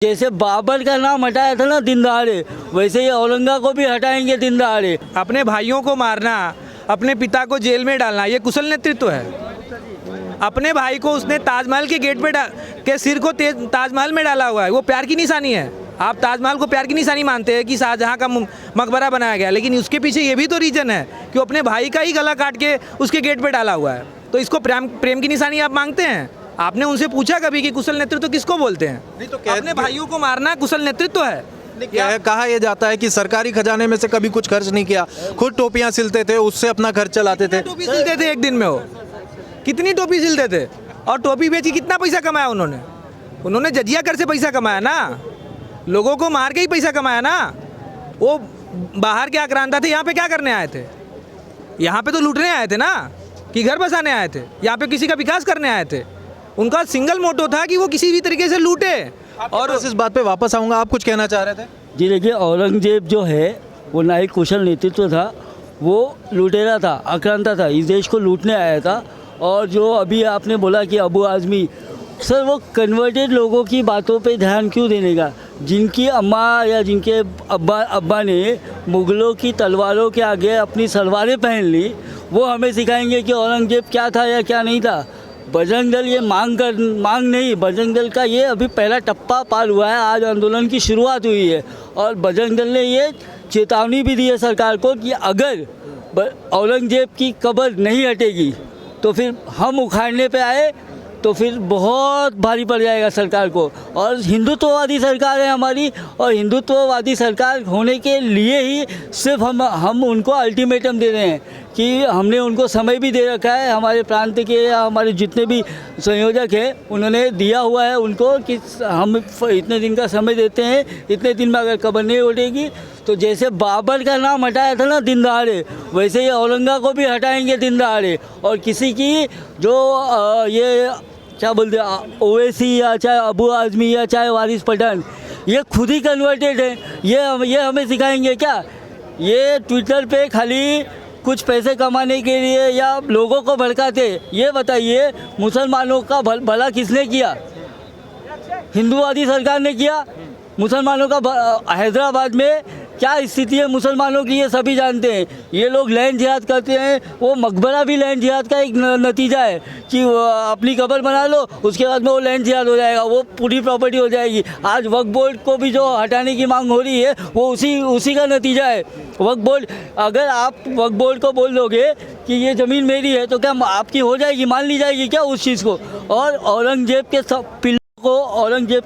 जैसे बाबर का नाम हटाया था ना दिन दहाड़े, वैसे ही औरंगा को भी हटाएंगे दिन दहाड़े। अपने भाइयों को मारना, अपने पिता को जेल में डालना, ये कुशल नेतृत्व है। अपने भाई को उसने ताजमहल के गेट पे के सिर को ताजमहल में डाला हुआ है, वो प्यार की निशानी है। आप ताजमहल को प्यार की निशानी मानते हैं कि शाहजहां का मकबरा बनाया गया, लेकिन उसके पीछे ये भी तो रीजन है कि वो अपने भाई का ही गला काट के उसके गेट पे डाला हुआ है। तो इसको प्रेम की निशानी आप मांगते हैं? आपने उनसे पूछा कभी कि कुशल नेतृत्व किसको बोलते हैं? नहीं तो अपने भाइयों को मारना कुशल नेतृत्व है। कहा यह जाता है कि सरकारी खजाने में से कभी कुछ खर्च नहीं किया, खुद टोपियां सिलते थे, उससे अपना खर्च चलाते थे। टोपी सिलते थे एक दिन में, वो कितनी टोपी सिलते थे और टोपी बेच के कितना पैसा कमाया उन्होंने जजिया कर से पैसा कमाया ना, लोगों को मार के ही पैसा कमाया ना। वो बाहर क्या आक्रांता थे, यहाँ पे क्या करने आए थे? यहाँ पे तो लूटने आए थे ना, कि घर बसाने आए थे? यहाँ पे किसी का विकास करने आए थे? उनका सिंगल मोटो था कि वो किसी भी तरीके से लूटे। और इस बात पे वापस आऊंगा, आप कुछ कहना चाह रहे थे? जी देखिए, औरंगजेब जो है वो ना ही कुशल नेतृत्व था, वो लुटेरा था, आक्रांता था, इस देश को लूटने आया था। और जो अभी आपने बोला कि अबू आज़मी, सर वो कन्वर्टेड लोगों की बातों पे ध्यान क्यों देने का? जिनकी अम्मा या जिनके अब्बा ने मुग़लों की तलवारों के आगे अपनी सलवारें पहन ली, वो हमें सिखाएंगे कि औरंगजेब क्या था या क्या नहीं था। बजरंग दल ये मांग नहीं, बजरंग दल का ये अभी पहला टप्पा पार हुआ है, आज आंदोलन की शुरुआत हुई है। और बजरंग दल ने ये चेतावनी भी दी है सरकार को कि अगर औरंगजेब की कब्र नहीं हटेगी तो फिर हम उखाड़ने पे आए तो फिर बहुत भारी पड़ जाएगा सरकार को। और हिंदुत्ववादी सरकार है हमारी, और हिंदुत्ववादी सरकार होने के लिए ही सिर्फ हम उनको अल्टीमेटम दे रहे हैं कि हमने उनको समय भी दे रखा है। हमारे प्रांत के या हमारे जितने भी संयोजक हैं उन्होंने दिया हुआ है उनको कि हम इतने दिन का समय देते हैं, इतने दिन में अगर कब्र नहीं उठेगी तो जैसे बाबर का नाम हटाया था ना दिन दहाड़े, वैसे ही औरंगा को भी हटाएंगे दिन दहाड़े। और किसी की जो ये क्या बोलते हैं ओवैसी या चाहे अबू आज़मी या चाहे वारिस पठान, ये खुद ही कन्वर्टेड है। ये हमें सिखाएंगे क्या? ये ट्विटर पे खाली कुछ पैसे कमाने के लिए या लोगों को भड़काते। ये बताइए, मुसलमानों का भला किसने किया? हिंदूवादी सरकार ने किया। मुसलमानों का हैदराबाद में क्या स्थिति है मुसलमानों की, ये सभी जानते हैं। ये लोग लैंड जिहाद करते हैं, वो मकबरा भी लैंड जिहाद का एक नतीजा है कि अपनी कब्र बना लो, उसके बाद में वो लैंड जिहाद हो जाएगा, वो पूरी प्रॉपर्टी हो जाएगी। आज वक्फ बोर्ड को भी जो हटाने की मांग हो रही है वो उसी का नतीजा है। वक्फ बोर्ड, अगर आप वक्फ बोर्ड को बोल दोगे कि ये ज़मीन मेरी है तो क्या आपकी हो जाएगी, मान ली जाएगी क्या उस चीज़ को? और औरंगजेब के सब पिल्लों को, औरंगजेब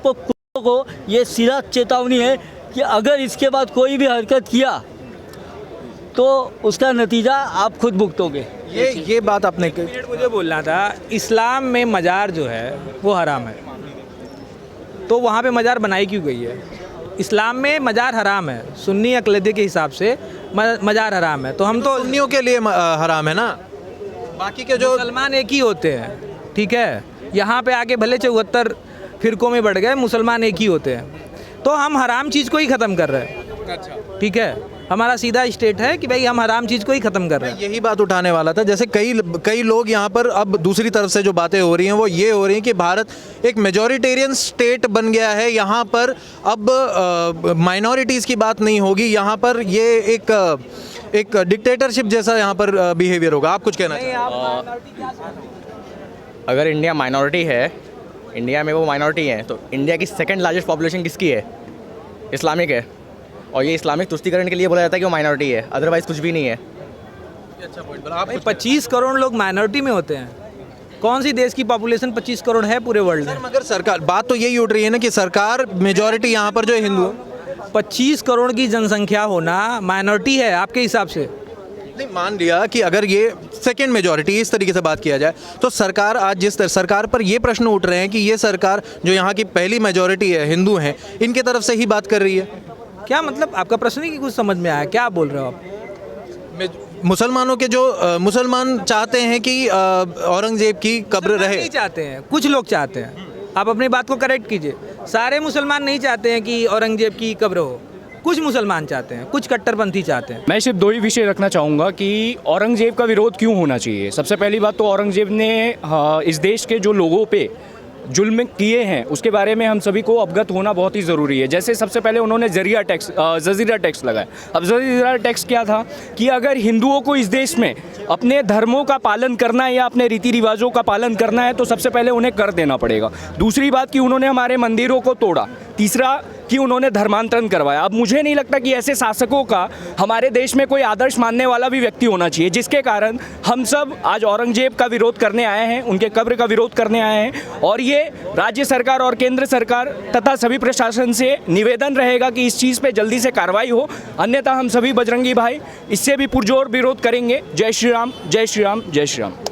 को ये सीधा चेतावनी है कि अगर इसके बाद कोई भी हरकत किया तो उसका नतीजा आप खुद भुगतोगे। ये बात आपने मुझे बोलना था, इस्लाम में मज़ार जो है वो हराम है, तो वहाँ पे मज़ार बनाई क्यों गई है? इस्लाम में मज़ार हराम है, सुन्नी अक़ीदे के हिसाब से मज़ार हराम है, तो हम तो सुन्नियों के लिए हराम है ना, बाकी के जो मुसलमान एक ही होते हैं, ठीक है? यहाँ पे आके भले 74 फ़िरकों में बढ़ गए, मुसलमान एक ही होते हैं। तो हम हराम चीज़ को ही ख़त्म कर रहे हैं। अच्छा, ठीक है, हमारा सीधा स्टेट है कि भाई हम हराम चीज़ को ही ख़त्म कर रहे हैं। यही बात उठाने वाला था। जैसे कई लोग यहाँ पर अब दूसरी तरफ से जो बातें हो रही हैं वो ये हो रही हैं कि भारत एक मेजॉरिटेरियन स्टेट बन गया है, यहाँ पर अब माइनॉरिटीज़ की बात नहीं होगी, यहाँ पर ये एक डिक्टेटरशिप जैसा यहाँ पर बिहेवियर होगा। आप कुछ कहना चाहिए? अगर इंडिया माइनॉरिटी है, इंडिया में वो माइनॉरिटी है, तो इंडिया की सेकंड लार्जेस्ट पॉपुलेशन किसकी है? इस्लामिक है। और ये इस्लामिक तुष्टीकरण के लिए बोला जाता है कि वो माइनॉरिटी है, अदरवाइज़ कुछ भी नहीं है। अच्छा पॉइंट बोला। आप 25 करोड़ लोग माइनॉरिटी में होते हैं। कौन सी देश की पॉपुलेशन 25 करोड़ है पूरे वर्ल्ड में? मगर सरकार, बात तो यही उठ रही है ना कि सरकार मेजॉरिटी यहाँ पर जो हिंदू 25 करोड़ की जनसंख्या होना माइनॉरिटी है आपके हिसाब से? नहीं, मान लिया कि अगर ये सेकंड मेजॉरिटी इस तरीके से बात किया जाए तो सरकार आज जिस सरकार पर ये प्रश्न उठ रहे हैं कि ये सरकार जो यहाँ की पहली मेजॉरिटी है, हिंदू हैं, इनके तरफ से ही बात कर रही है। क्या मतलब आपका प्रश्न ही कुछ समझ में आया? क्या आप बोल रहे हो आप? मुसलमानों के जो मुसलमान चाहते हैं कि औरंगजेब की कब्र रहे। नहीं चाहते हैं, कुछ लोग चाहते हैं। आप अपनी बात को करेक्ट कीजिए। सारे मुसलमान नहीं चाहते हैं कि औरंगजेब की कब्र हो, कुछ मुसलमान चाहते हैं, कुछ कट्टरपंथी चाहते हैं। मैं सिर्फ दो ही विषय रखना चाहूँगा कि औरंगजेब का विरोध क्यों होना चाहिए। सबसे पहली बात तो औरंगजेब ने इस देश के जो लोगों पे जुल्म किए हैं उसके बारे में हम सभी को अवगत होना बहुत ही ज़रूरी है। जैसे सबसे पहले उन्होंने जजीरा टैक्स लगाया। अब जजीरा टैक्स क्या था कि अगर हिंदुओं को इस देश में अपने धर्मों का पालन करना है या अपने रीति रिवाजों का पालन करना है तो सबसे पहले उन्हें कर देना पड़ेगा। दूसरी बात कि उन्होंने हमारे मंदिरों को तोड़ा। तीसरा कि उन्होंने धर्मांतरण करवाया। अब मुझे नहीं लगता कि ऐसे शासकों का हमारे देश में कोई आदर्श मानने वाला भी व्यक्ति होना चाहिए, जिसके कारण हम सब आज औरंगजेब का विरोध करने आए हैं, उनके कब्र का विरोध करने आए हैं। और ये राज्य सरकार और केंद्र सरकार तथा सभी प्रशासन से निवेदन रहेगा कि इस चीज़ पे जल्दी से कार्रवाई हो, अन्यथा हम सभी बजरंगी भाई इससे भी पुरजोर विरोध करेंगे। जय श्री राम, जय श्री राम, जय श्री राम।